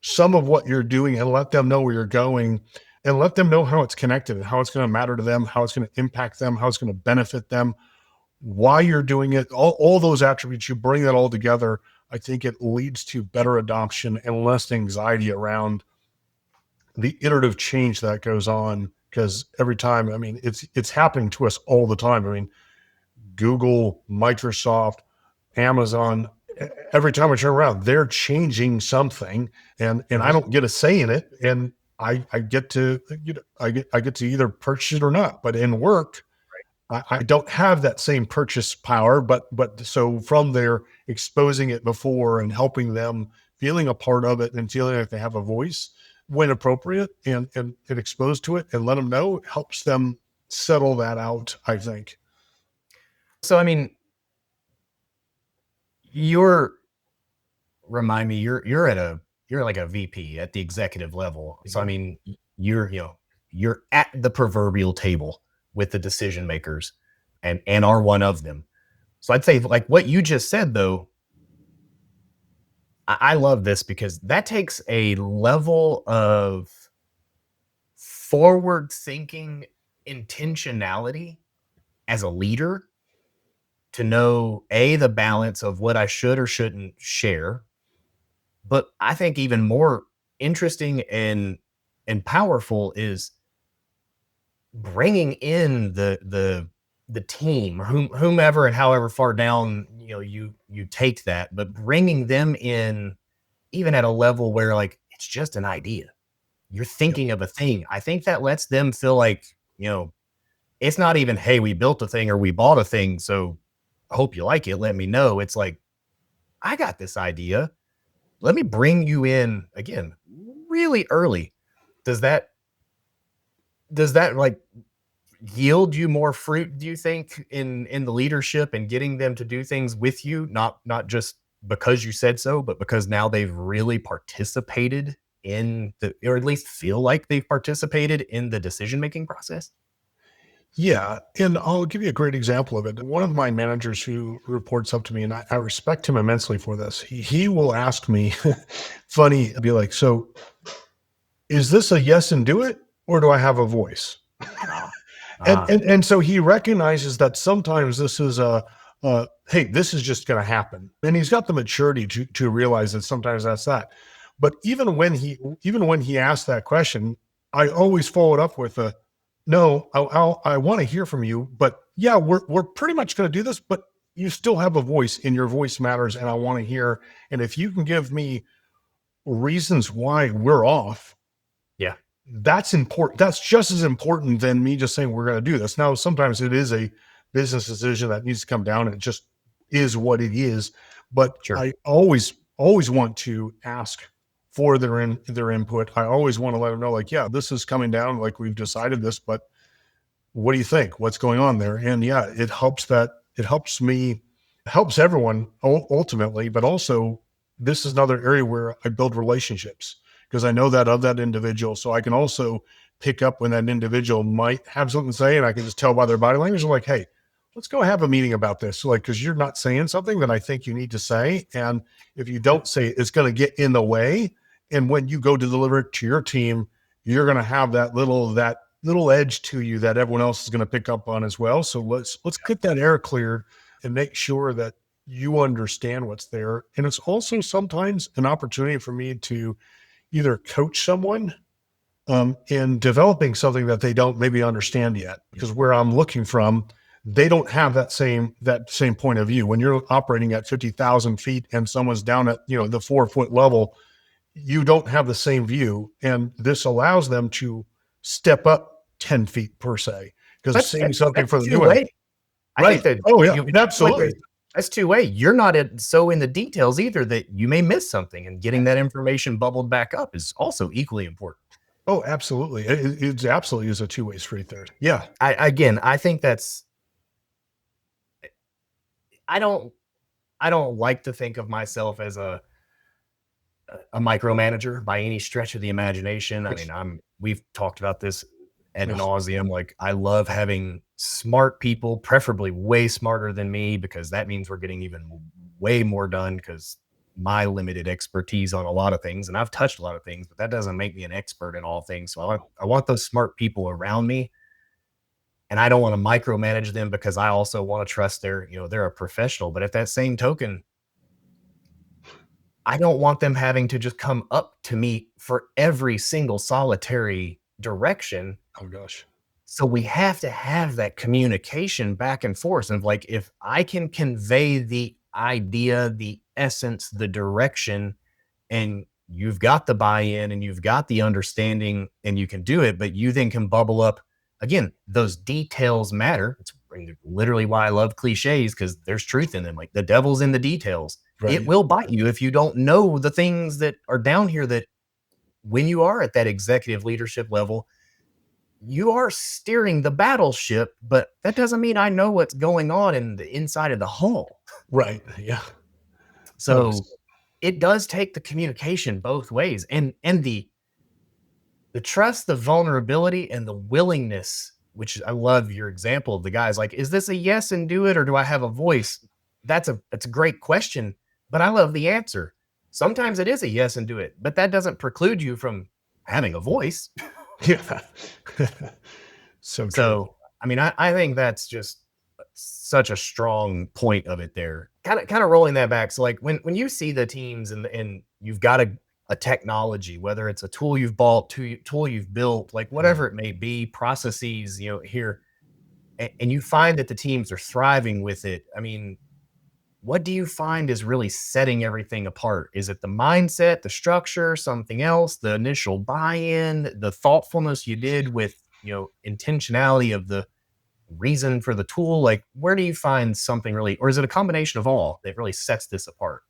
some of what you're doing and let them know where you're going and let them know how it's connected and how it's going to matter to them, how it's going to impact them, how it's going to benefit them, why you're doing it, all those attributes, you bring that all together. I think it leads to better adoption and less anxiety around the iterative change that goes on. Because every time, I mean, it's happening to us all the time. I mean, Google, Microsoft, Amazon, every time I turn around, they're changing something, and I Mhm. don't get a say in it, and I get to I get to either purchase it or not. But in work, I don't have that same purchase power, but so from there, exposing it before and helping them feeling a part of it and feeling like they have a voice when appropriate and exposed to it and let them know helps them settle that out, I think. So, I mean, you're remind me, you're like a VP at the executive level. So, I Mhm. mean, you're at the proverbial table with the decision makers and are one of them. So I'd say like what you just said though, I love this because that takes a level of forward thinking intentionality as a leader to know the balance of what I should or shouldn't share. But I think even more interesting and powerful is bringing in the team or whomever and however far down you take that, but bringing them in even at a level where like it's just an idea. You're Yep. thinking of a thing. I think that lets them feel like, it's not even, hey, we built a thing or we bought a thing. So I hope you like it. Let me know. It's like, I got this idea. Let me bring you in again really early. Does that, like yield you more fruit, do you think, in the leadership and getting them to do things with you, not just because you said so, but because now they've really participated in the or at least feel like they've participated in the decision making process? Yeah, and I'll give you a great example of it. One of my managers who reports up to me, and I respect him immensely for this. He will ask me, funny, be like, "So, is this a yes and do it, or do I have a voice?" Ah, And ah, and so he recognizes that sometimes this is hey, this is just going to happen, and he's got the maturity to realize that sometimes that's that. But even when he asked that question, I always followed up with a no. I want to hear from you, but yeah, we're pretty much going to do this, but you still have a voice, and your voice matters, and I want to hear. And if you can give me reasons why we're off, yeah, that's important. That's just as important than me just saying we're going to do this. Now, sometimes it is a business decision that needs to come down and it just is what it is. But sure, I always want to ask for their input. I always want to let them know, like, yeah, this is coming down, like we've decided this, but what do you think? What's going on there? And yeah, it helps me, helps everyone ultimately, but also this is another area where I build relationships because I know that of that individual. So I can also pick up when that individual might have something to say, and I can just tell by their body language, like, hey, let's go have a meeting about this. So like, because you're not saying something that I think you need to say. And if you don't say it, it's going to get in the way. And when you go to deliver it to your team, you're going to have that little edge to you that everyone else is going to pick up on as well. So let's get that air cleared and make sure that you understand what's there. And it's also sometimes an opportunity for me to either coach someone in developing something that they don't maybe understand yet, because where I'm looking from, they don't have that same point of view. When you're operating at 50,000 feet and someone's down at the 4 foot level, you don't have the same view. And this allows them to step up 10 feet per se, because that's seeing something that's from the two new end. way. I think Right. that Oh, yeah, you like absolutely. That's two-way. You're not so in the details either that you may miss something, and getting that information bubbled back up is also equally important. Oh, absolutely. It absolutely is a two-way street there. Yeah. I think that's I don't I don't like to think of myself as a micromanager by any stretch of the imagination. I mean, we've talked about this ad Yeah. nauseum. Like, I love having smart people, preferably way smarter than me, because that means we're getting even way more done because my limited expertise on a lot of things, and I've touched a lot of things, but that doesn't make me an expert in all things. So I want those smart people around me, and I don't want to micromanage them because I also want to trust they're a professional. But at that same token, I don't want them having to just come up to me for every single solitary direction. Oh gosh. So we have to have that communication back and forth. And like, if I can convey the idea, the essence, the direction, and you've got the buy-in and you've got the understanding and you can do it, but you then can bubble up again, those details matter. It's literally why I love cliches, because there's truth in them. Like, the devil's in the details. It Right. will bite you if you don't know the things that are down here, that when you are at that executive leadership level, you are steering the battleship, but that doesn't mean I know what's going on in the inside of the hull. Right. Yeah. Oh, So it does take the communication both ways, and the trust, the vulnerability, and the willingness, which I love your example of the guys like, is this a yes and do it, or do I have a voice? That's a great question, but I love the answer. Sometimes it is a yes and do it, but that doesn't preclude you from having a voice. yeah. So true. So, I mean, I think that's just such a strong point of it there. Kind of rolling that back. So, like, when you see the teams and you've got a technology, whether it's a tool you've bought, tool you've built, like Mm. whatever it may be, processes, here, and you find that the teams are thriving with it. I mean, what do you find is really setting everything apart? Is it the mindset, the structure, something else, the initial buy-in, the thoughtfulness you did with, intentionality of the reason for the tool? Like, where do you find something really, or is it a combination of all that really sets this apart?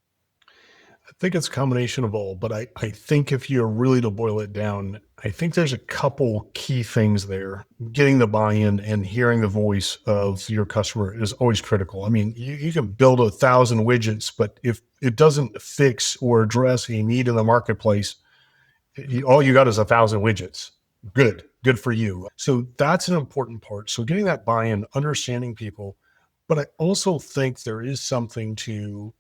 I think it's a combination of all, but I think if you're really to boil it down, I think there's a couple key things there. Getting the buy-in and hearing the voice of your customer is always critical. I mean, you can build 1,000 widgets, but if it doesn't fix or address a need in the marketplace, all you got is 1,000 widgets. Good for you. So that's an important part. So getting that buy-in, understanding people, but I also think there is something to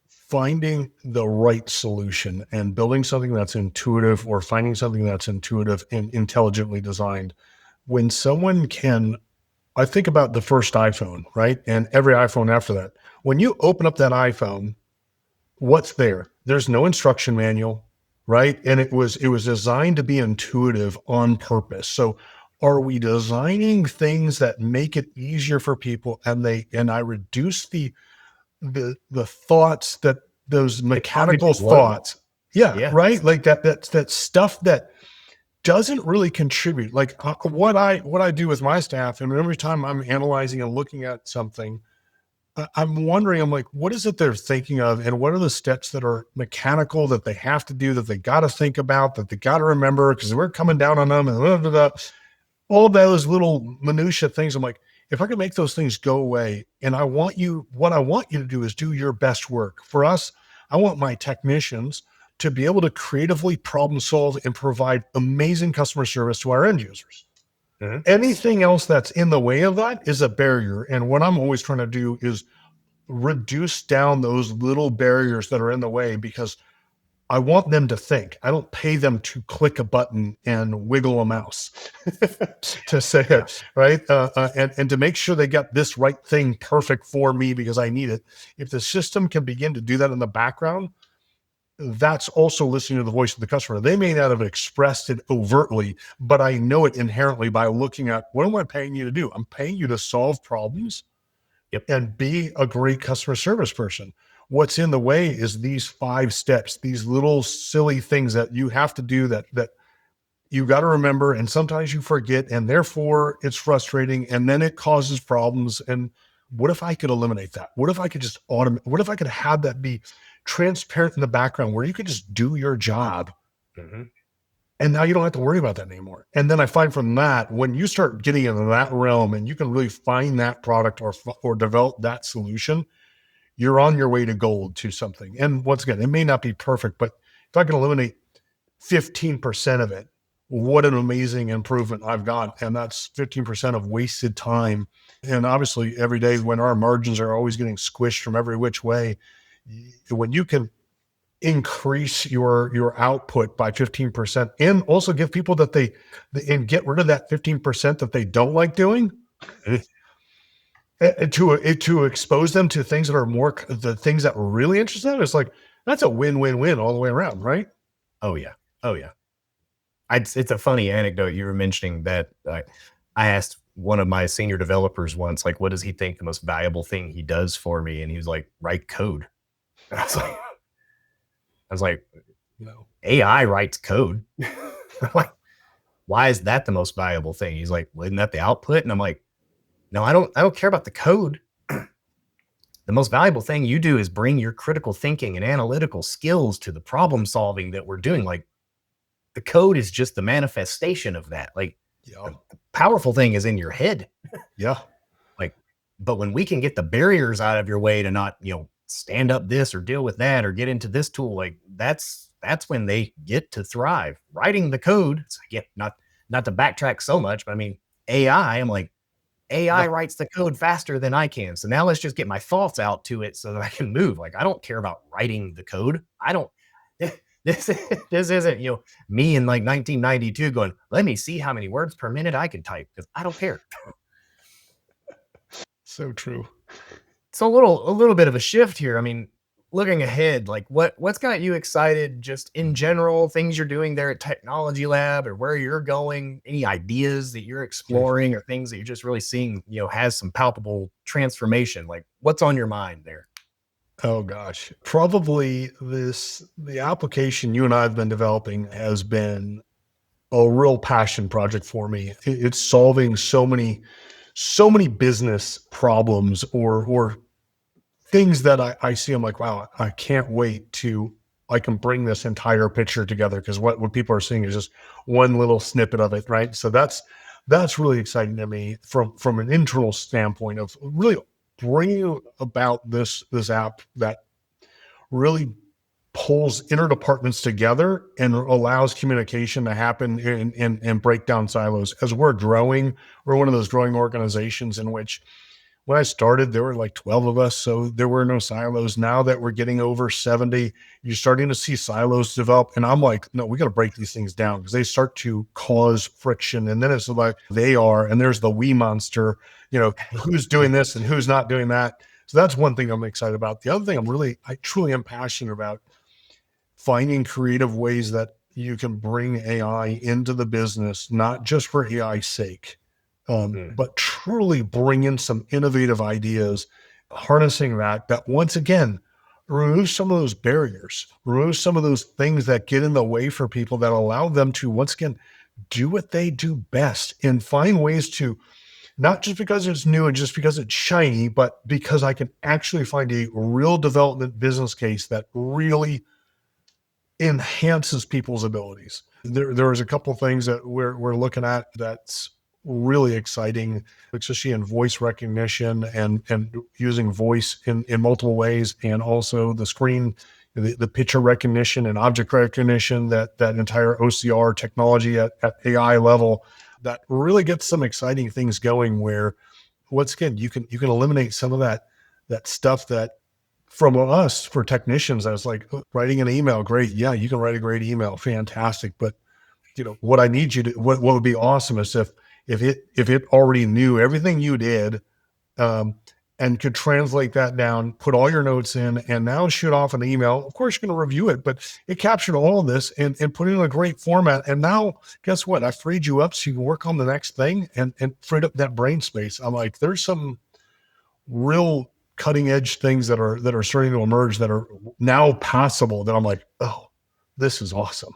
finding the right solution and building something that's intuitive, or finding something that's intuitive and intelligently designed. When someone can, I think about the first iPhone, right? And every iPhone after that. When you open up that iPhone, what's there? There's no instruction manual, right? And it was designed to be intuitive on purpose. So are we designing things that make it easier for people, and I reduce the thoughts, that those The mechanical cognitive load. thoughts. Yeah, Yeah. right. Like that stuff that doesn't really contribute. Like what I do with my staff, and every time I'm analyzing and looking at something, I'm wondering, I'm like, what is it they're thinking of, and what are the steps that are mechanical that they have to do, that they got to think about, that they got to remember, because we're coming down on them, and blah, blah, blah. All of those little minutia things. I'm like, if I can make those things go away, and what I want you to do is do your best work. For us, I want my technicians to be able to creatively problem solve and provide amazing customer service to our end users. Mhm. Anything else that's in the way of that is a barrier. And what I'm always trying to do is reduce down those little barriers that are in the way, because I want them to think. I don't pay them to click a button and wiggle a mouse to say Yeah. it, right? And to make sure they get this right thing perfect for me because I need it. If the system can begin to do that in the background, that's also listening to the voice of the customer. They may not have expressed it overtly, but I know it inherently by looking at, what am I paying you to do? I'm paying you to solve problems Yep. and be a great customer service person. What's in the way is these 5 steps, these little silly things that you have to do, that you got to remember, and sometimes you forget, and therefore it's frustrating, and then it causes problems. And What if I could eliminate that? What if I could just automate? What if I could have that be transparent in the background where you could just do your job Mhm. and now you don't have to worry about that anymore. And then I find from that, when you start getting into that realm and you can really find that product or develop that solution, you're on your way to gold to something. And once again, it may not be perfect, but if I can eliminate 15% of it, what an amazing improvement I've got. And that's 15% of wasted time. And obviously, every day when our margins are always getting squished from every which way, when you can increase your output by 15% and also give people that and get rid of that 15% that they don't like doing, Mhm. to expose them to things that are more the things that really interest them. It's like that's a win-win-win all the way around, right? Oh, yeah. Oh, yeah. It's a funny anecdote you were mentioning that, I asked one of my senior developers once, like, "What does he think the most valuable thing he does for me?" And he was like, "Write code." And I was like, You know, "AI writes code?" I'm like, "Why is that the most valuable thing?" He's like, "Well, isn't that the output?" And I'm like, "No, I don't care about the code. The most valuable thing you do is bring your critical thinking and analytical skills to the problem solving that we're doing. Like, the code is just the manifestation of that. Like, yeah, the powerful thing is in your head. yeah, Like, but when we can get the barriers out of your way to not, stand up this or deal with that or get into this tool, like that's when they get to thrive. Writing the code, it's like, yeah, not to backtrack so much, but I mean, AI, I'm like, yeah. AI writes the code faster than I can. So now let's just get my thoughts out to it so that I can move. Like, I don't care about writing the code. I don't this this isn't, me in like 1992 going, let me see how many words per minute I can type because I don't care. So true. So a little bit of a shift here. I mean, looking ahead, like what's got you excited just in general, things you're doing there at Technology Lab or where you're going, any ideas that you're exploring or things that you're just really seeing, has some palpable transformation. Like what's on your mind there? Oh gosh, probably the application you and I have been developing has been a real passion project for me. It's solving so many business problems or things that I see. I'm like, wow, I can't wait to I can bring this entire picture together because what people are seeing is just one little snippet of it, right? So that's really exciting to me from an internal standpoint of really bringing about this app that really pulls inner departments together and allows communication to happen and break down silos. As we're growing, we're one of those growing organizations in which when I started, there were like 12 of us, so there were no silos. Now that we're getting over 70, you're starting to see silos develop. And I'm like, no, we got to break these things down because they start to cause friction. And then it's like they are, and there's the we monster, who's doing this and who's not doing that. So that's one thing I'm excited about. The other thing I truly am passionate about finding creative ways that you can bring AI into the business, not just for AI's sake, Mm, but truly bring in some innovative ideas, harnessing that once again, remove some of those barriers, remove some of those things that get in the way for people that allow them to once again do what they do best and find ways to not just because it's new and just because it's shiny, but because I can actually find a real development business case that really enhances people's abilities. There was a couple things that we're looking at that's really exciting, especially in voice recognition and using voice in multiple ways, and also the screen, the picture recognition and object recognition, that entire OCR technology at AI level that really gets some exciting things going where once again you can eliminate some of that stuff that from us for technicians. I was like, "Oh, writing an email, great. Yeah, you can write a great email. Fantastic. But what I need you to what would be awesome is if it already knew everything you did, um, and could translate that down, put all your notes in, and now shoot off an email. Of course, you're going to review it, but it captured all of this and put it in a great format. And now, guess what? I freed you up so you can work on the next thing and freed up that brain space. I'm like, there's some real cutting edge things that are starting to emerge that are now possible that I'm like, oh, this is awesome,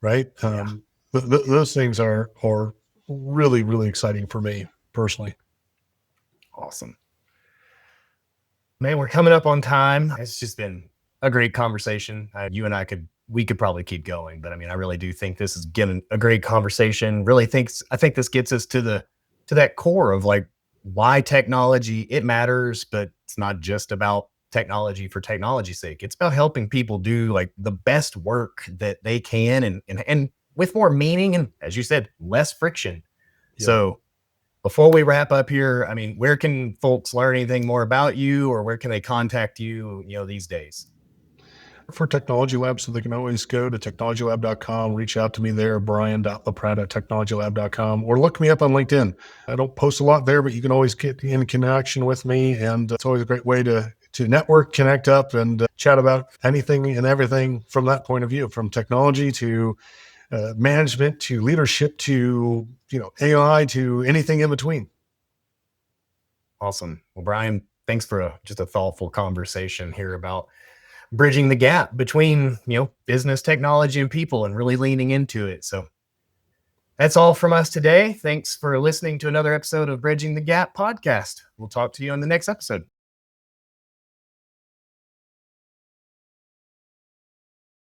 right? yeah, Those things are really exciting for me personally. awesome. Man, we're coming up on time. It's just been a great conversation. You and we could probably keep going, but I mean, I really do think this is getting a great conversation. I think this gets us to to that core of like why technology it matters, but it's not just about technology for technology's sake. It's about helping people do like the best work that they can and with more meaning and, as you said, less friction. Yeah. So before we wrap up here, I mean, where can folks learn anything more about you or where can they contact you, these days? For Technology Lab, so they can always go to technologylab.com, reach out to me there, brian.lapratt at technologylab.com, or look me up on LinkedIn. I don't post a lot there, but you can always get in connection with me. And it's always a great way to network, connect up, and chat about anything and everything from that point of view, from technology to management to leadership to AI to anything in between. Awesome. Well, Brian, thanks for just a thoughtful conversation here about bridging the gap between, business technology and people and really leaning into it. So that's all from us today. Thanks for listening to another episode of Bridging the Gap podcast. We'll talk to you on the next episode.